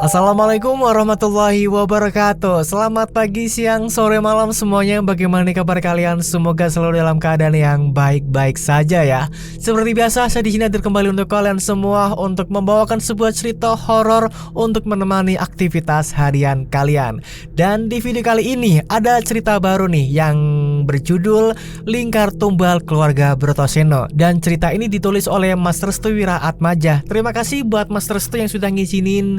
Assalamualaikum warahmatullahi wabarakatuh. Selamat pagi, siang, sore, malam semuanya. Bagaimana nih kabar kalian? Semoga selalu dalam keadaan yang baik-baik saja ya. Seperti biasa, saya di sini hadir kembali untuk kalian semua untuk membawakan sebuah cerita horor untuk menemani aktivitas harian kalian. Dan di video kali ini ada cerita baru nih yang berjudul Lingkar Tumbal Keluarga Brotoseno. Dan cerita ini ditulis oleh Mas Restu Wiraatmaja. Terima kasih buat Mas Restu yang sudah ngizinin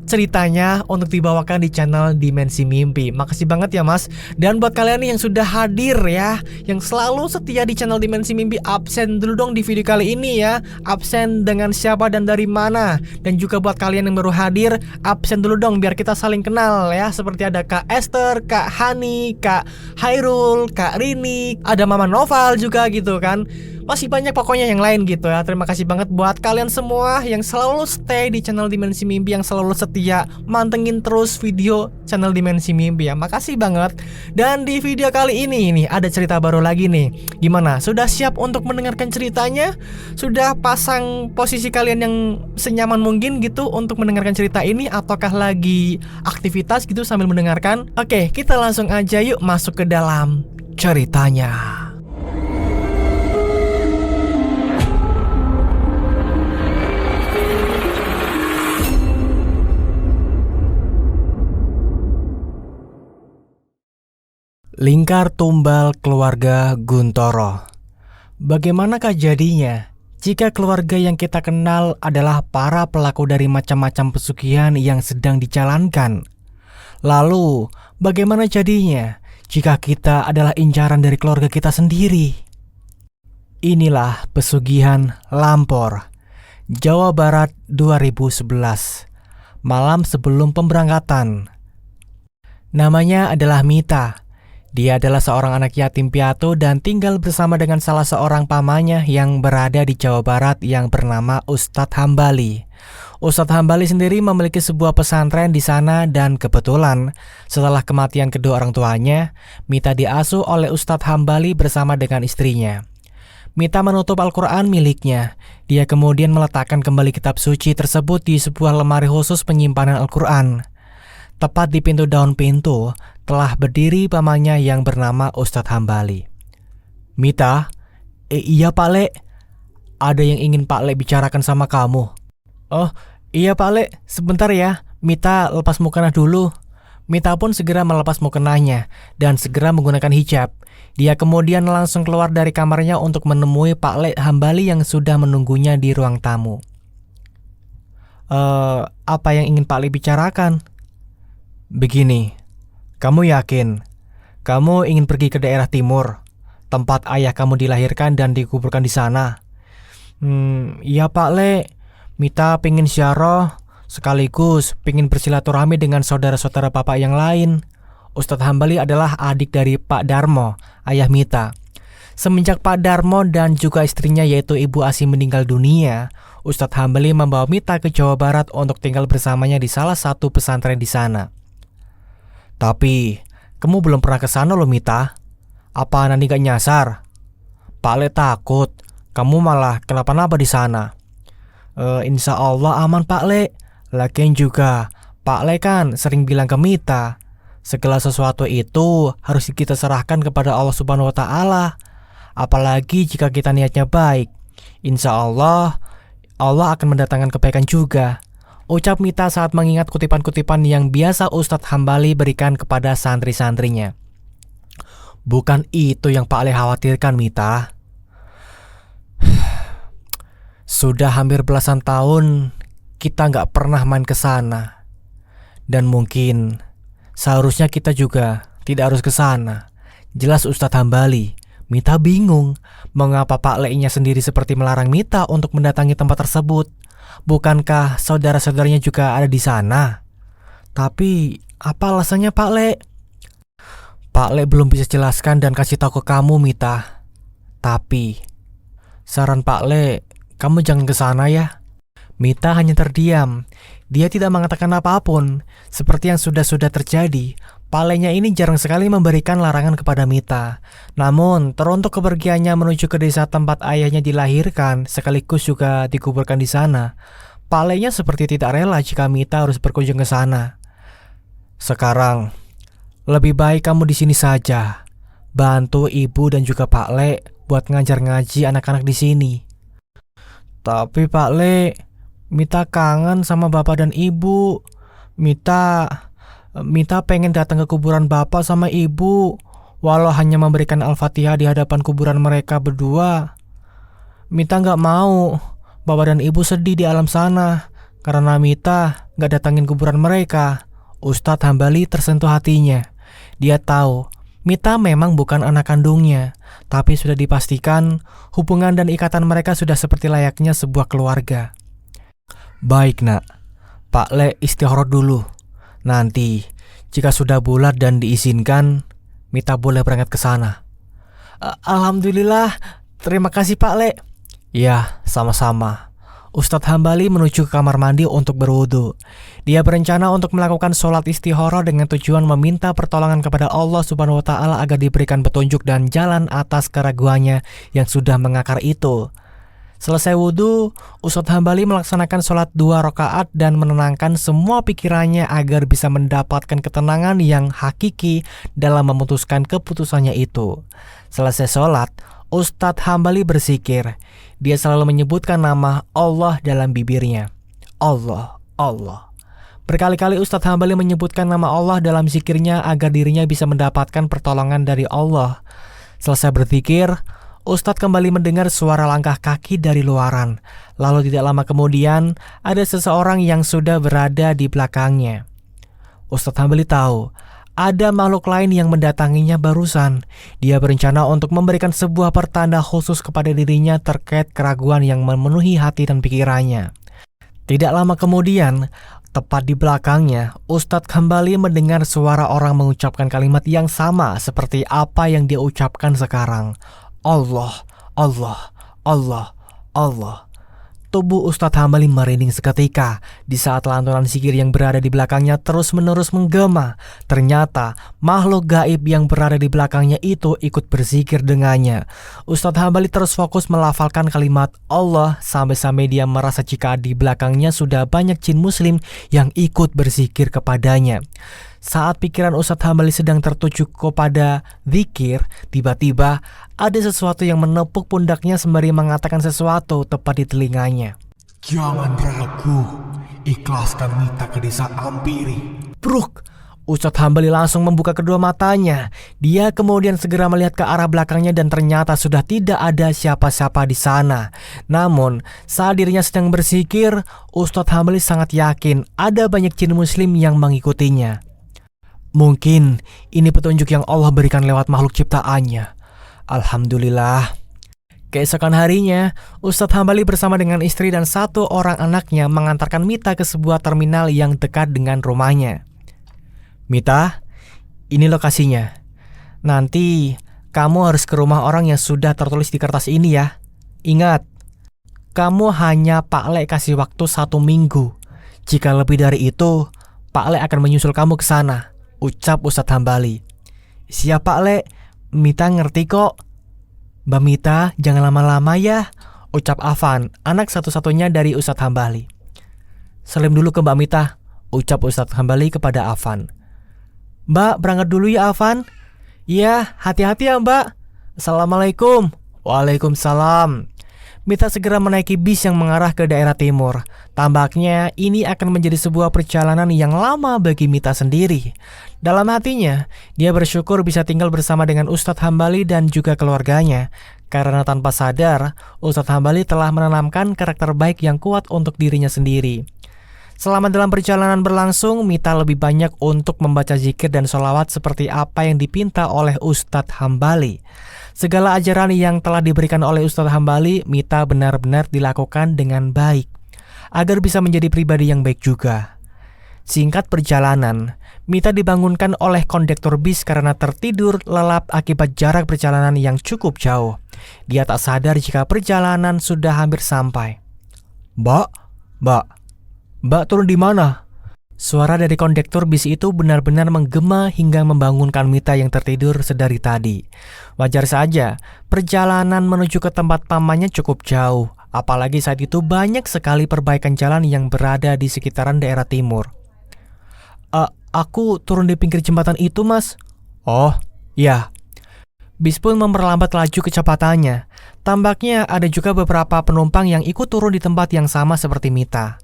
ceritanya untuk dibawakan di channel Dimensi Mimpi. Makasih banget ya Mas. Dan buat kalian nih yang sudah hadir ya, yang selalu setia di channel Dimensi Mimpi, absen dulu dong di video kali ini ya. Absen dengan siapa dan dari mana. Dan juga buat kalian yang baru hadir, absen dulu dong biar kita saling kenal ya. Seperti ada Kak Esther, Kak Hani, Kak Hairul, Kak Rini, ada Mama Noval juga gitu kan. Masih banyak pokoknya yang lain gitu ya. Terima kasih banget buat kalian semua yang selalu stay di channel Dimensi Mimpi, yang selalu setia mantengin terus video channel Dimensi Mimpi ya. Makasih banget. Dan di video kali ini ada cerita baru lagi nih. Gimana? Sudah siap untuk mendengarkan ceritanya? Sudah pasang posisi kalian yang senyaman mungkin gitu untuk mendengarkan cerita ini? Ataukah lagi aktivitas gitu sambil mendengarkan? Oke, kita langsung aja yuk masuk ke dalam ceritanya. Lingkar Tumbal Keluarga Guntoro. Bagaimanakah jadinya jika keluarga yang kita kenal adalah para pelaku dari macam-macam pesugihan yang sedang dijalankan? Lalu, bagaimana jadinya jika kita adalah incaran dari keluarga kita sendiri? Inilah pesugihan Lampor, Jawa Barat 2011, malam sebelum pemberangkatan. Namanya adalah Mita. Dia adalah seorang anak yatim piatu dan tinggal bersama dengan salah seorang pamannya yang berada di Jawa Barat yang bernama Ustadz Hambali. Ustadz Hambali sendiri memiliki sebuah pesantren di sana dan kebetulan setelah kematian kedua orang tuanya, Mita diasuh oleh Ustadz Hambali bersama dengan istrinya. Mita menutup Al-Quran miliknya. Dia kemudian meletakkan kembali kitab suci tersebut di sebuah lemari khusus penyimpanan Al-Quran. Tepat di pintu daun pintu telah berdiri pamannya yang bernama Ustadz Hambali. Mita, iya Pak Le, ada yang ingin Pak Le bicarakan sama kamu. Oh iya Pak Le, sebentar ya, Mita lepas mukena dulu. Mita pun segera melepas mukenanya dan segera menggunakan hijab. Dia kemudian langsung keluar dari kamarnya untuk menemui Pak Le Hambali yang sudah menunggunya di ruang tamu. Apa yang ingin Pak Le bicarakan? Begini, kamu yakin kamu ingin pergi ke daerah timur, tempat ayah kamu dilahirkan dan dikuburkan di sana? Iya Pak Le, Mita pengen ziarah sekaligus pengen bersilaturahmi dengan saudara-saudara bapak yang lain. Ustadz Hambali adalah adik dari Pak Darmo, ayah Mita. Semenjak Pak Darmo dan juga istrinya yaitu Ibu Asi meninggal dunia, Ustadz Hambali membawa Mita ke Jawa Barat untuk tinggal bersamanya di salah satu pesantren di sana. Tapi, kamu belum pernah ke sana loh Mita. Apa nanti gak nyasar? Pak Le takut kamu malah kenapa-napa di sana. Insya Allah aman Pak Le. Lagian juga Pak Le kan sering bilang ke Mita, segala sesuatu itu harus kita serahkan kepada Allah Subhanahu wa Ta'ala. Apalagi jika kita niatnya baik, insya Allah akan mendatangkan kebaikan juga, ucap Mita saat mengingat kutipan-kutipan yang biasa Ustadz Hambali berikan kepada santri-santrinya. Bukan itu yang Pak Le khawatirkan Mita. Sudah hampir belasan tahun kita nggak pernah main ke sana. Dan mungkin seharusnya kita juga tidak harus ke sana. Jelas Ustadz Hambali. Mita bingung mengapa Pak Le-nya sendiri seperti melarang Mita untuk mendatangi tempat tersebut. Bukankah saudara-saudaranya juga ada di sana? Tapi apa alasannya Pak Le? Pak Le belum bisa jelaskan dan kasih tahu ke kamu Mita. Tapi saran Pak Le, kamu jangan ke sana ya. Mita hanya terdiam. Dia tidak mengatakan apapun. Seperti yang sudah terjadi, Palenya ini jarang sekali memberikan larangan kepada Mita. Namun, teruntuk kepergiannya menuju ke desa tempat ayahnya dilahirkan, sekaligus juga dikuburkan di sana, Pak Le-nya seperti tidak rela jika Mita harus berkunjung ke sana. Sekarang, lebih baik kamu di sini saja. Bantu ibu dan juga Pak Le buat ngajar ngaji anak-anak di sini. Tapi Pak Le, Mita kangen sama bapak dan ibu. Mita pengen datang ke kuburan bapak sama ibu, walau hanya memberikan Al-Fatihah di hadapan kuburan mereka berdua. Mita gak mau bapak dan ibu sedih di alam sana karena Mita gak datangin kuburan mereka. Ustadz Hambali tersentuh hatinya. Dia tahu Mita memang bukan anak kandungnya, tapi sudah dipastikan hubungan dan ikatan mereka sudah seperti layaknya sebuah keluarga. Baik nak, Pak Le istirahat dulu. Nanti jika sudah bulat dan diizinkan, Mita boleh berangkat ke sana. Alhamdulillah, terima kasih Pak Le. Ya, sama-sama. Ustadz Hambali menuju ke kamar mandi untuk berwudu. Dia berencana untuk melakukan sholat istikharah dengan tujuan meminta pertolongan kepada Allah Subhanahu wa Ta'ala agar diberikan petunjuk dan jalan atas keraguannya yang sudah mengakar itu. Selesai wudhu, Ustadz Hambali melaksanakan sholat 2 rakaat dan menenangkan semua pikirannya agar bisa mendapatkan ketenangan yang hakiki dalam memutuskan keputusannya itu. Selesai sholat, Ustadz Hambali berzikir. Dia selalu menyebutkan nama Allah dalam bibirnya. Allah, Allah. Berkali-kali Ustadz Hambali menyebutkan nama Allah dalam zikirnya agar dirinya bisa mendapatkan pertolongan dari Allah. Selesai berzikir, Ustadz kembali mendengar suara langkah kaki dari luaran. Lalu tidak lama kemudian, ada seseorang yang sudah berada di belakangnya. Ustadz Hambali tahu ada makhluk lain yang mendatanginya barusan. Dia berencana untuk memberikan sebuah pertanda khusus kepada dirinya terkait keraguan yang memenuhi hati dan pikirannya. Tidak lama kemudian, tepat di belakangnya, Ustadz kembali mendengar suara orang mengucapkan kalimat yang sama seperti apa yang dia ucapkan sekarang. Allah, Allah, Allah, Allah. Tubuh Ustadz Hambali merinding seketika di saat lantunan zikir yang berada di belakangnya terus-menerus menggema. Ternyata makhluk gaib yang berada di belakangnya itu ikut berzikir dengannya. Ustadz Hambali terus fokus melafalkan kalimat Allah sampai-sampai dia merasa jika di belakangnya sudah banyak jin muslim yang ikut berzikir kepadanya. Saat pikiran Ustadz Hambali sedang tertuju kepada zikir, tiba-tiba ada sesuatu yang menepuk pundaknya sembari mengatakan sesuatu tepat di telinganya. Jangan ragu, ikhlaskan Mita ke desa Ampiri. Bruk! Ustadz Hambali langsung membuka kedua matanya. Dia kemudian segera melihat ke arah belakangnya dan ternyata sudah tidak ada siapa-siapa di sana. Namun, saat dirinya sedang berzikir, Ustadz Hambali sangat yakin ada banyak jin muslim yang mengikutinya. Mungkin ini petunjuk yang Allah berikan lewat makhluk ciptaannya. Alhamdulillah. Keesokan harinya, Ustadz Hambali bersama dengan istri dan 1 orang anaknya mengantarkan Mita ke sebuah terminal yang dekat dengan rumahnya. Mita, ini lokasinya. Nanti kamu harus ke rumah orang yang sudah tertulis di kertas ini ya. Ingat, kamu hanya Pak Le kasih waktu 1 minggu. Jika lebih dari itu, Pak Le akan menyusul kamu ke sana, ucap Ustadz Hambali. Siap Pak Le, Mita ngerti kok. Mbak Mita, jangan lama-lama ya, ucap Afan, anak satu-satunya dari Ustadz Hambali. Salim dulu ke Mbak Mita, ucap Ustadz Hambali kepada Afan. Mbak, berangkat dulu ya Afan. Iya, hati-hati ya Mbak. Assalamualaikum. Waalaikumsalam. Mita segera menaiki bis yang mengarah ke daerah timur. Tampaknya ini akan menjadi sebuah perjalanan yang lama bagi Mita sendiri. Dalam hatinya, dia bersyukur bisa tinggal bersama dengan Ustadz Hambali dan juga keluarganya. Karena tanpa sadar, Ustadz Hambali telah menanamkan karakter baik yang kuat untuk dirinya sendiri. Selama dalam perjalanan berlangsung, Mita lebih banyak untuk membaca zikir dan sholawat seperti apa yang dipinta oleh Ustadz Hambali. Segala ajaran yang telah diberikan oleh Ustadz Hambali, Mita benar-benar dilakukan dengan baik, agar bisa menjadi pribadi yang baik juga. Singkat perjalanan, Mita dibangunkan oleh kondektur bis karena tertidur lelap akibat jarak perjalanan yang cukup jauh. Dia tak sadar jika perjalanan sudah hampir sampai. Mbak turun di mana? Suara dari kondektur bis itu benar-benar menggema hingga membangunkan Mita yang tertidur sedari tadi. Wajar saja, perjalanan menuju ke tempat pamannya cukup jauh. Apalagi saat itu banyak sekali perbaikan jalan yang berada di sekitaran daerah timur. Aku turun di pinggir jembatan itu, Mas." "Oh, ya." Bis pun memperlambat laju kecepatannya. Tampaknya ada juga beberapa penumpang yang ikut turun di tempat yang sama seperti Mita.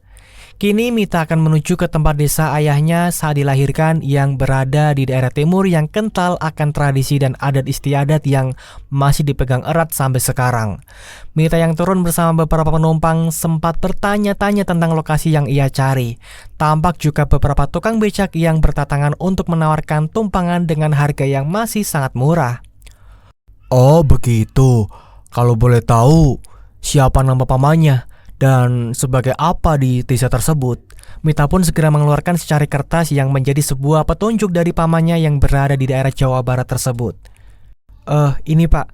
Kini Mita akan menuju ke tempat desa ayahnya saat dilahirkan yang berada di daerah timur yang kental akan tradisi dan adat istiadat yang masih dipegang erat sampai sekarang. Mita yang turun bersama beberapa penumpang sempat bertanya-tanya tentang lokasi yang ia cari. Tampak juga beberapa tukang becak yang berdatangan untuk menawarkan tumpangan dengan harga yang masih sangat murah. "Oh begitu, kalau boleh tahu siapa nama pamannya dan sebagai apa di desa tersebut?" Mita pun segera mengeluarkan secari kertas yang menjadi sebuah petunjuk dari pamannya yang berada di daerah Jawa Barat tersebut. Ini Pak,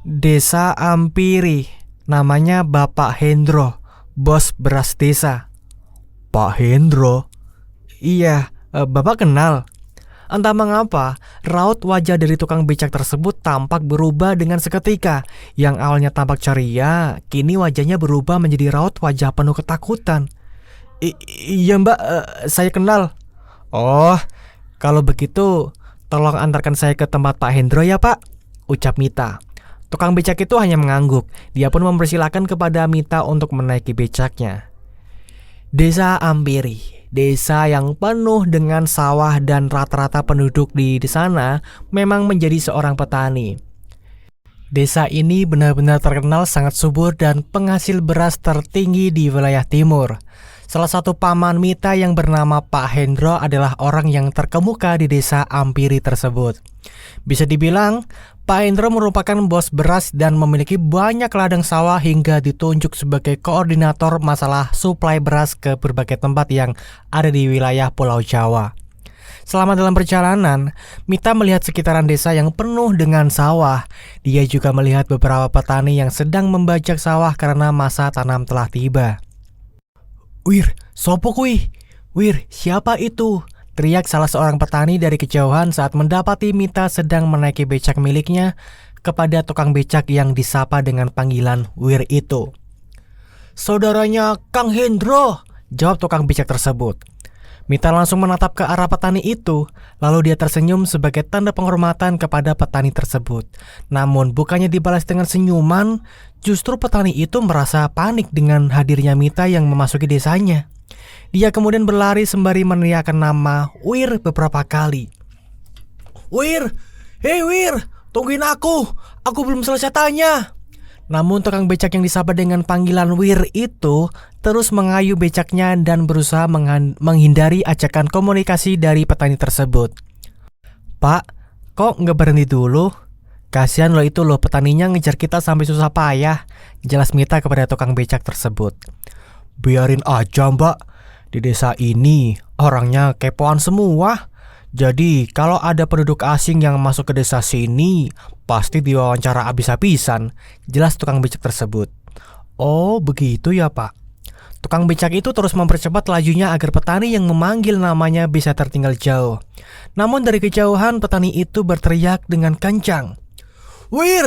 Desa Ampiri, namanya Bapak Hendro, bos beras desa." "Pak Hendro?" "Iya, Bapak kenal?" Entah mengapa, raut wajah dari tukang becak tersebut tampak berubah dengan seketika. Yang awalnya tampak ceria, kini wajahnya berubah menjadi raut wajah penuh ketakutan. Iya Mbak, saya kenal." "Oh, kalau begitu tolong antarkan saya ke tempat Pak Hendro ya Pak," ucap Mita. Tukang becak itu hanya mengangguk. Dia pun mempersilahkan kepada Mita untuk menaiki becaknya. Desa Ampiri, desa yang penuh dengan sawah dan rata-rata penduduk di sana memang menjadi seorang petani. Desa ini benar-benar terkenal sangat subur dan penghasil beras tertinggi di wilayah timur. Salah satu paman Mita yang bernama Pak Hendro adalah orang yang terkemuka di desa Ampiri tersebut. Bisa dibilang, Pak Hendro merupakan bos beras dan memiliki banyak ladang sawah hingga ditunjuk sebagai koordinator masalah suplai beras ke berbagai tempat yang ada di wilayah Pulau Jawa. Selama dalam perjalanan, Mita melihat sekitaran desa yang penuh dengan sawah. Dia juga melihat beberapa petani yang sedang membajak sawah karena masa tanam telah tiba. "Wir, sopo kui?" "Wir, siapa itu?" teriak salah seorang petani dari kejauhan saat mendapati Mita sedang menaiki becak miliknya kepada tukang becak yang disapa dengan panggilan Wir itu. "Saudaranya Kang Hendro," jawab tukang becak tersebut. Mita langsung menatap ke arah petani itu, lalu dia tersenyum sebagai tanda penghormatan kepada petani tersebut. Namun bukannya dibalas dengan senyuman, justru petani itu merasa panik dengan hadirnya Mita yang memasuki desanya. Dia kemudian berlari sembari meneriakkan nama Wir beberapa kali. "Wir, hei Wir, tungguin aku belum selesai tanya." Namun tukang becak yang disapa dengan panggilan Wir itu terus mengayu becaknya dan berusaha menghindari ajakan komunikasi dari petani tersebut. "Pak, kok nggak berhenti dulu? Kasihan lo itu loh, petaninya ngejar kita sampai susah payah," jelas Mita kepada tukang becak tersebut. "Biarin aja Mbak, di desa ini orangnya kepoan semua. Jadi kalau ada penduduk asing yang masuk ke desa sini, pasti diwawancara habis-habisan," jelas tukang becak tersebut. "Oh begitu ya Pak." Tukang becak itu terus mempercepat lajunya agar petani yang memanggil namanya bisa tertinggal jauh. Namun dari kejauhan petani itu berteriak dengan kencang, "Wir,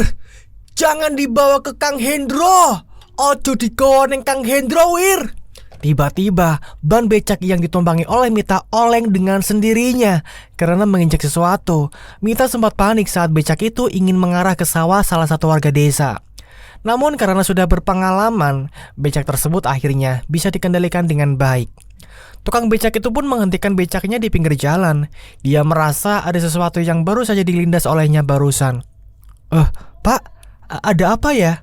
jangan dibawa ke Kang Hendro. Ojo digawa ning Kang Hendro, Wir." Tiba-tiba ban becak yang ditumpangi oleh Mita oleng dengan sendirinya karena menginjak sesuatu. Mita sempat panik saat becak itu ingin mengarah ke sawah salah satu warga desa. Namun karena sudah berpengalaman, becak tersebut akhirnya bisa dikendalikan dengan baik. Tukang becak itu pun menghentikan becaknya di pinggir jalan. Dia merasa ada sesuatu yang baru saja dilindas olehnya barusan. Pak, ada apa ya?"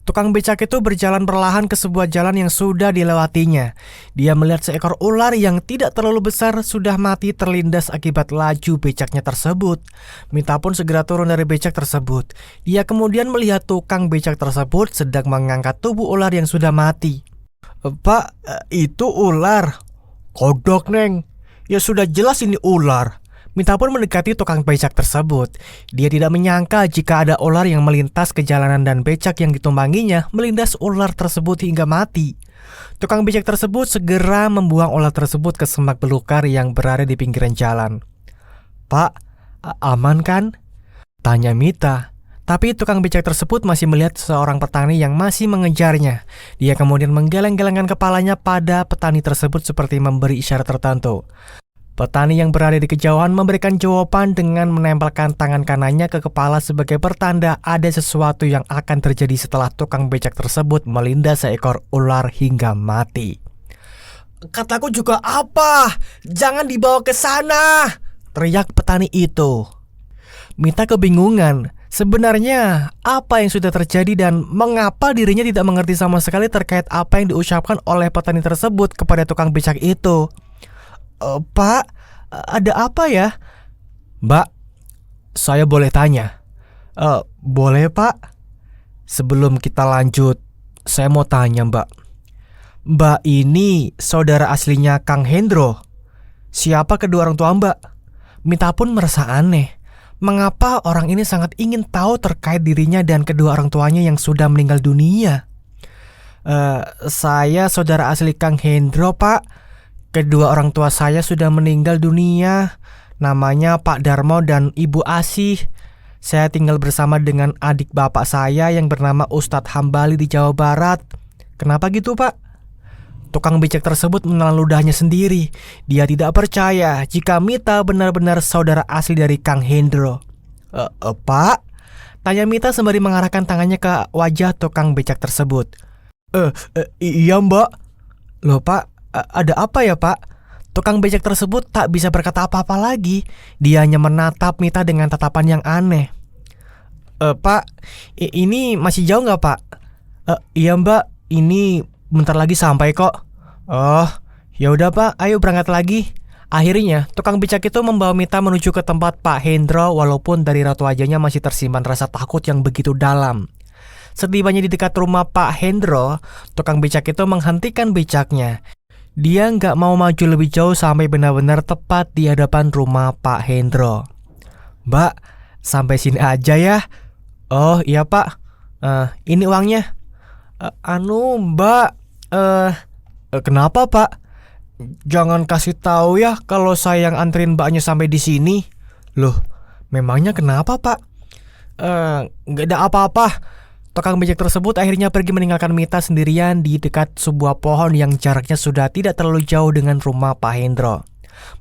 Tukang becak itu berjalan perlahan ke sebuah jalan yang sudah dilewatinya. Dia melihat seekor ular yang tidak terlalu besar sudah mati terlindas akibat laju becaknya tersebut. Mita pun segera turun dari becak tersebut. Dia kemudian melihat tukang becak tersebut sedang mengangkat tubuh ular yang sudah mati. "Pak, itu ular." "Kodok Neng, ya sudah jelas ini ular." Mita pun mendekati tukang becak tersebut. Dia tidak menyangka jika ada ular yang melintas ke jalanan dan becak yang ditumpanginya melindas ular tersebut hingga mati. Tukang becak tersebut segera membuang ular tersebut ke semak belukar yang berada di pinggiran jalan. "Pak, aman kan?" tanya Mita. Tapi tukang becak tersebut masih melihat seorang petani yang masih mengejarnya. Dia kemudian menggeleng-gelengkan kepalanya pada petani tersebut seperti memberi isyarat tertentu. Petani yang berada di kejauhan memberikan jawaban dengan menempelkan tangan kanannya ke kepala sebagai pertanda ada sesuatu yang akan terjadi setelah tukang becak tersebut melindas seekor ular hingga mati. Kataku juga apa? Jangan dibawa ke sana, teriak petani itu. Mita kebingungan. Sebenarnya apa yang sudah terjadi dan mengapa dirinya tidak mengerti sama sekali terkait apa yang diucapkan oleh petani tersebut kepada tukang becak itu. Pak, ada apa ya? Mbak, saya boleh tanya? Boleh Pak. Sebelum kita lanjut, saya mau tanya Mbak. Mbak ini saudara aslinya Kang Hendro. Siapa kedua orang tua Mbak? Mita pun merasa aneh. Mengapa orang ini sangat ingin tahu terkait dirinya dan kedua orang tuanya yang sudah meninggal dunia? Saya saudara asli Kang Hendro, Pak. Kedua orang tua saya sudah meninggal dunia. Namanya Pak Darmo dan Ibu Asih. Saya tinggal bersama dengan adik bapak saya yang bernama Ustadz Hambali di Jawa Barat. Kenapa gitu, Pak? Tukang becak tersebut menelan ludahnya sendiri. Dia tidak percaya jika Mita benar-benar saudara asli dari Kang Hendro. Pak? Tanya Mita sembari mengarahkan tangannya ke wajah tukang becak tersebut. Iya Mbak. Loh Pak, ada apa ya Pak? Tukang becak tersebut tak bisa berkata apa-apa lagi. Dia hanya menatap Mita dengan tatapan yang aneh. Pak, ini masih jauh nggak Pak? Iya Mbak, ini bentar lagi sampai kok. Oh, ya udah Pak, ayo berangkat lagi. Akhirnya, tukang becak itu membawa Mita menuju ke tempat Pak Hendro walaupun dari raut wajahnya masih tersimpan rasa takut yang begitu dalam. Setibanya di dekat rumah Pak Hendro, tukang becak itu menghentikan becaknya. Dia nggak mau maju lebih jauh sampai benar-benar tepat di hadapan rumah Pak Hendro. Mbak, sampai sini aja ya. Oh iya Pak, ini uangnya. Mbak, kenapa Pak? Jangan kasih tahu ya kalau saya yang anterin mbaknya sampai di sini. Loh, memangnya kenapa Pak? Nggak ada apa-apa. Tukang becak tersebut akhirnya pergi meninggalkan Mita sendirian di dekat sebuah pohon yang jaraknya sudah tidak terlalu jauh dengan rumah Pak Hendro.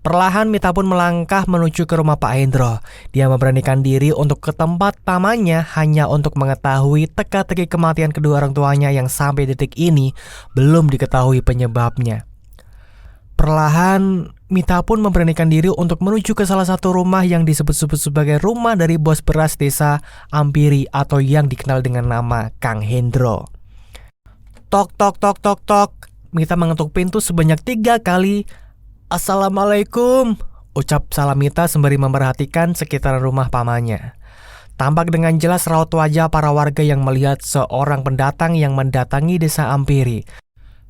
Perlahan Mita pun melangkah menuju ke rumah Pak Hendro. Dia memberanikan diri untuk ke tempat pamannya hanya untuk mengetahui teka-teki kematian kedua orang tuanya yang sampai detik ini belum diketahui penyebabnya. Perlahan Mita pun memberanikan diri untuk menuju ke salah satu rumah yang disebut-sebut sebagai rumah dari bos beras desa Ampiri atau yang dikenal dengan nama Kang Hendro. Tok tok tok tok tok. Mita mengetuk pintu sebanyak 3 kali. Assalamualaikum, ucap salam Mita sembari memperhatikan sekitaran rumah pamannya. Tampak dengan jelas raut wajah para warga yang melihat seorang pendatang yang mendatangi desa Ampiri.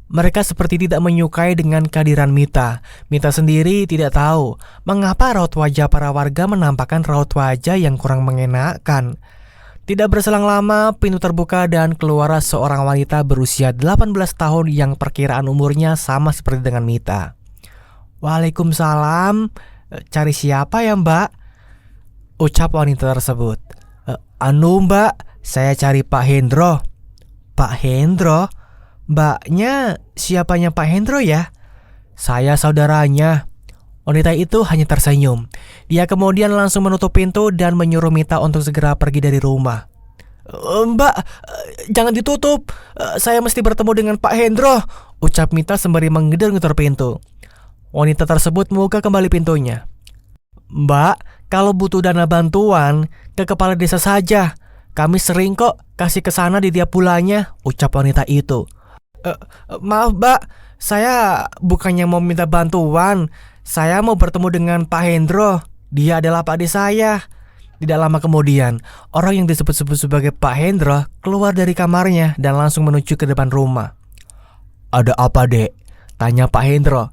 Mereka seperti tidak menyukai dengan kehadiran Mita. Mita sendiri tidak tahu mengapa raut wajah para warga menampakkan raut wajah yang kurang mengenakan. Tidak berselang lama, pintu terbuka dan keluar seorang wanita berusia 18 tahun yang perkiraan umurnya sama seperti dengan Mita. Waalaikumsalam, cari siapa ya Mbak? Ucap wanita tersebut. Mbak, saya cari Pak Hendro. Pak Hendro? Mbaknya siapanya Pak Hendro ya? Saya saudaranya. Wanita itu hanya tersenyum. Dia kemudian langsung menutup pintu dan menyuruh Mita untuk segera pergi dari rumah. Mbak, jangan ditutup. Saya mesti bertemu dengan Pak Hendro, ucap Mita sembari menggedor-gedor pintu. Wanita tersebut membuka kembali pintunya. Mbak, kalau butuh dana bantuan, ke kepala desa saja. Kami sering kok kasih ke sana di tiap bulannya, ucap wanita itu. Maaf Mbak, saya bukannya mau minta bantuan. Saya mau bertemu dengan Pak Hendro. Dia adalah Pak De saya. Tidak lama kemudian, orang yang disebut-sebut sebagai Pak Hendro keluar dari kamarnya dan langsung menuju ke depan rumah. Ada apa Dek? Tanya Pak Hendro.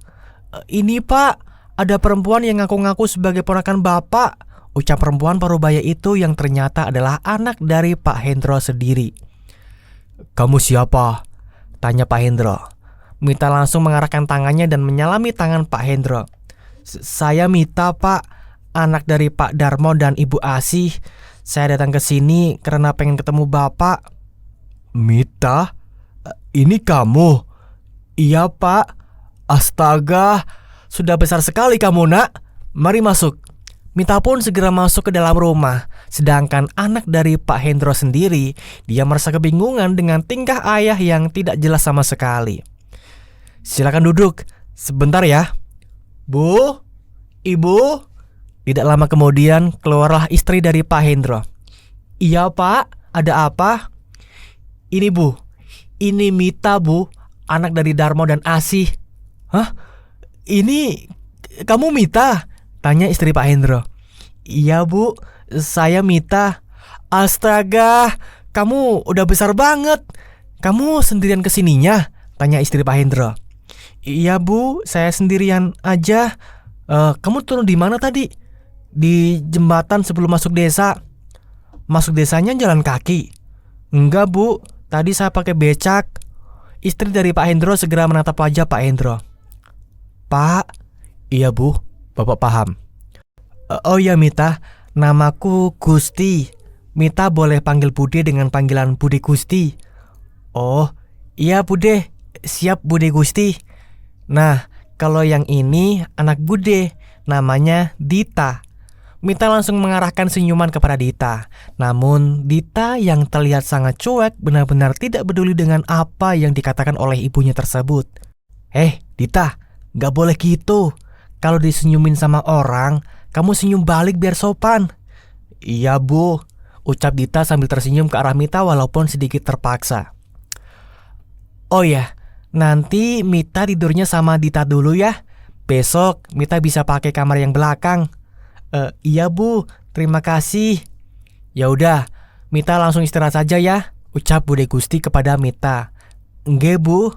Ini Pak, ada perempuan yang ngaku-ngaku sebagai ponakan Bapak, ucap perempuan parubaya itu yang ternyata adalah anak dari Pak Hendro sendiri. Kamu siapa? Tanya Pak Hendro. Mita langsung mengarahkan tangannya dan menyalami tangan Pak Hendro. Saya Mita Pak, anak dari Pak Darmo dan Ibu Asih. Saya datang ke sini karena pengen ketemu Bapak. Mita, ini kamu? Iya, Pak. Astaga, sudah besar sekali kamu, Nak. Mari masuk. Mita pun segera masuk ke dalam rumah. Sedangkan anak dari Pak Hendro sendiri, dia merasa kebingungan dengan tingkah ayah yang tidak jelas sama sekali. Silakan duduk. Sebentar ya. Bu, Ibu. Tidak lama kemudian keluarlah istri dari Pak Hendro. Iya, Pak, ada apa? Ini, Bu. Ini Mita, Bu. Anak dari Darmo dan Asih. Hah? Ini kamu Mita? Tanya istri Pak Hendro. Iya, Bu, saya Mita. Astaga, kamu udah besar banget. Kamu sendirian kesininya? Tanya istri Pak Hendro. Iya, Bu, saya sendirian aja. Kamu turun di mana tadi? Di jembatan sebelum masuk desa. Masuk desanya jalan kaki? Enggak, Bu, tadi saya pakai becak. Istri dari Pak Hendro segera menatap wajah Pak Hendro. Pak. Iya, Bu, Bapak paham. Oh ya, Mita, namaku Gusti. Mita boleh panggil Bude dengan panggilan Bude Gusti. Oh, iya Bude. Siap Bude Gusti. Nah, kalau yang ini anak Bude, namanya Dita. Mita langsung mengarahkan senyuman kepada Dita. Namun Dita yang terlihat sangat cuek benar-benar tidak peduli dengan apa yang dikatakan oleh ibunya tersebut. Dita, gak boleh gitu. Kalau disenyumin sama orang, kamu senyum balik biar sopan. Iya, Bu, ucap Dita sambil tersenyum ke arah Mita walaupun sedikit terpaksa. Oh ya, nanti Mita tidurnya sama Dita dulu ya. Besok Mita bisa pakai kamar yang belakang. Iya, Bu, terima kasih. Ya udah, Mita langsung istirahat saja ya, ucap Bude Gusti kepada Mita. Nggih, Bu.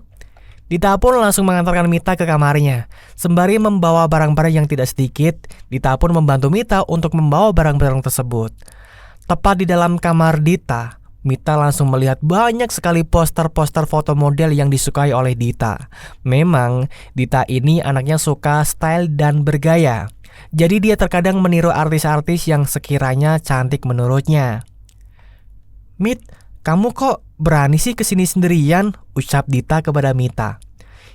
Dita pun langsung mengantarkan Mita ke kamarnya. Sembari membawa barang-barang yang tidak sedikit, Dita pun membantu Mita untuk membawa barang-barang tersebut. Tepat di dalam kamar Dita, Mita langsung melihat banyak sekali poster-poster foto model yang disukai oleh Dita. Memang, Dita ini anaknya suka style dan bergaya. Jadi dia terkadang meniru artis-artis yang sekiranya cantik menurutnya. Mit, kamu kok berani sih kesini sendirian? Ucap Dita kepada Mita.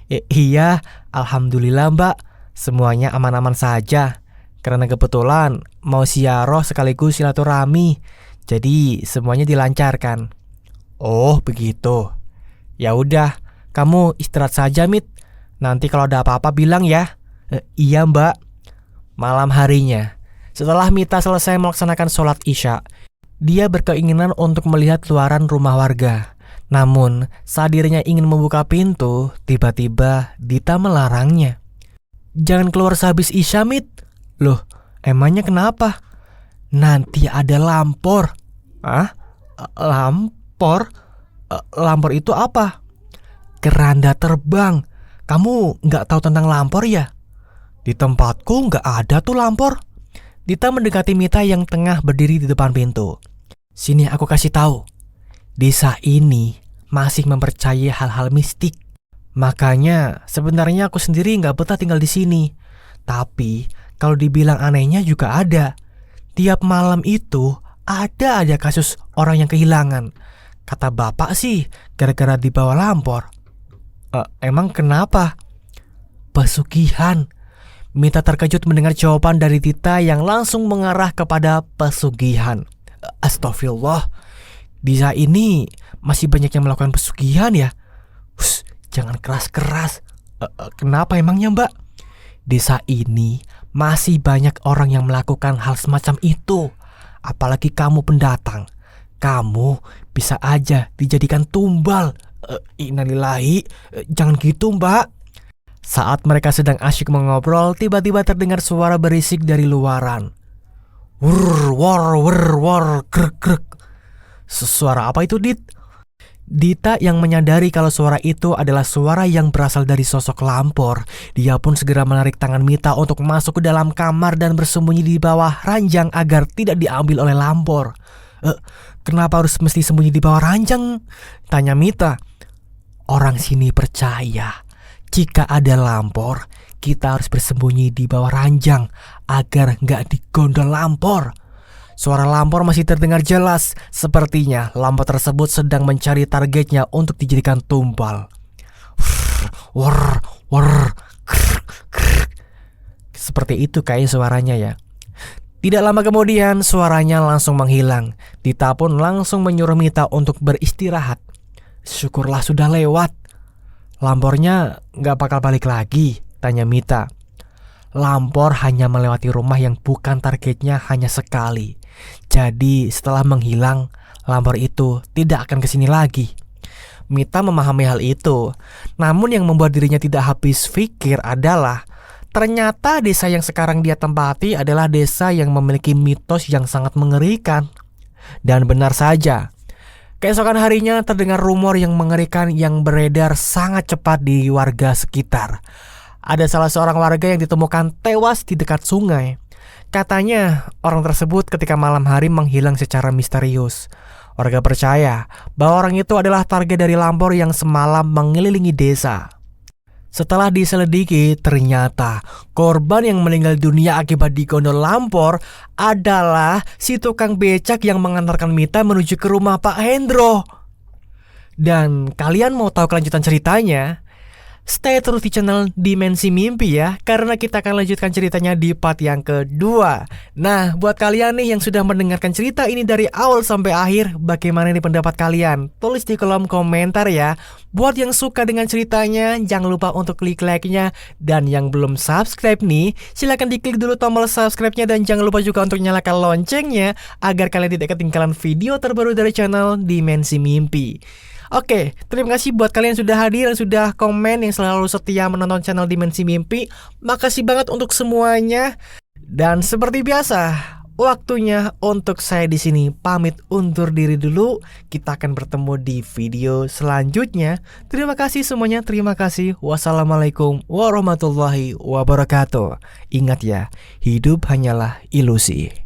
Iya, alhamdulillah Mbak. Semuanya aman-aman saja. Karena kebetulan mau ziarah sekaligus silaturahmi. Jadi semuanya dilancarkan. Oh begitu. Ya udah, kamu istirahat saja Mit. Nanti kalau ada apa-apa bilang ya. Iya Mbak. Malam harinya, setelah Mita selesai melaksanakan sholat Isya, dia berkeinginan untuk melihat luaran rumah warga. Namun, saat dirinya ingin membuka pintu, tiba-tiba Dita melarangnya. Jangan keluar sehabis Isya, Mit. Loh, emangnya kenapa? Nanti ada lampor. Hah? Lampor? Lampor itu apa? Keranda terbang. Kamu nggak tahu tentang lampor ya? Di tempatku nggak ada tuh lampor. Dita mendekati Mita yang tengah berdiri di depan pintu. Sini aku kasih tahu. Desa ini masih mempercayai hal-hal mistik. Makanya sebenarnya aku sendiri nggak betah tinggal di sini. Tapi kalau dibilang anehnya juga ada. Tiap malam itu ada aja kasus orang yang kehilangan. Kata bapak sih gara-gara dibawa lampor. Emang kenapa? Pesugihan. Mita terkejut mendengar jawaban dari Dita yang langsung mengarah kepada pesugihan. Astagfirullah, desa ini masih banyak yang melakukan pesugihan ya? Jangan keras-keras. Kenapa emangnya Mbak? Desa ini masih banyak orang yang melakukan hal semacam itu. Apalagi kamu pendatang. Kamu bisa aja dijadikan tumbal. Innalillahi, jangan gitu Mbak. Saat mereka sedang asyik mengobrol, tiba-tiba terdengar suara berisik dari luaran. Wur, wor, wur, wor, krek, krek. Suara apa itu, Dit? Dita yang menyadari kalau suara itu adalah suara yang berasal dari sosok lampor. Dia pun segera menarik tangan Mita untuk masuk ke dalam kamar dan bersembunyi di bawah ranjang agar tidak diambil oleh lampor. Kenapa harus mesti sembunyi di bawah ranjang? Tanya Mita. Orang sini percaya jika ada lampor, kita harus bersembunyi di bawah ranjang agar nggak digondol lampor. Suara Lampor masih terdengar jelas. Sepertinya Lampor tersebut sedang mencari targetnya untuk dijadikan tumpal. Wor, wor, seperti itu kayak suaranya ya. Tidak lama kemudian suaranya langsung menghilang. Tita pun langsung menyuruh Mita untuk beristirahat. Syukurlah sudah lewat. Lampornya gak bakal balik lagi, tanya Mita. Lampor hanya melewati rumah yang bukan targetnya hanya sekali. Jadi setelah menghilang, Lampor itu tidak akan kesini lagi. Mita memahami hal itu. Namun yang membuat dirinya tidak habis pikir adalah ternyata desa yang sekarang dia tempati adalah desa yang memiliki mitos yang sangat mengerikan. Dan benar saja, keesokan harinya terdengar rumor yang mengerikan yang beredar sangat cepat di warga sekitar. Ada salah seorang warga yang ditemukan tewas di dekat sungai. Katanya orang tersebut ketika malam hari menghilang secara misterius. Warga percaya bahwa orang itu adalah target dari Lampor yang semalam mengelilingi desa. Setelah diselidiki, ternyata korban yang meninggal dunia akibat digondol Lampor adalah si tukang becak yang mengantarkan Mita menuju ke rumah Pak Hendro. Dan kalian mau tahu kelanjutan ceritanya? Stay terus di channel Dimensi Mimpi ya, karena kita akan lanjutkan ceritanya di part yang kedua. Nah, buat kalian nih yang sudah mendengarkan cerita ini dari awal sampai akhir, bagaimana nih pendapat kalian? Tulis di kolom komentar ya. Buat yang suka dengan ceritanya, jangan lupa untuk klik like-nya. Dan yang belum subscribe nih, silahkan diklik dulu tombol subscribe-nya. Dan jangan lupa juga untuk nyalakan loncengnya, agar kalian tidak ketinggalan video terbaru dari channel Dimensi Mimpi. Oke, terima kasih buat kalian yang sudah hadir dan sudah komen, yang selalu setia menonton channel Dimensi Mimpi. Makasih banget untuk semuanya. Dan seperti biasa, waktunya untuk saya di sini pamit undur diri dulu. Kita akan bertemu di video selanjutnya. Terima kasih semuanya, terima kasih. Wassalamualaikum warahmatullahi wabarakatuh. Ingat ya, hidup hanyalah ilusi.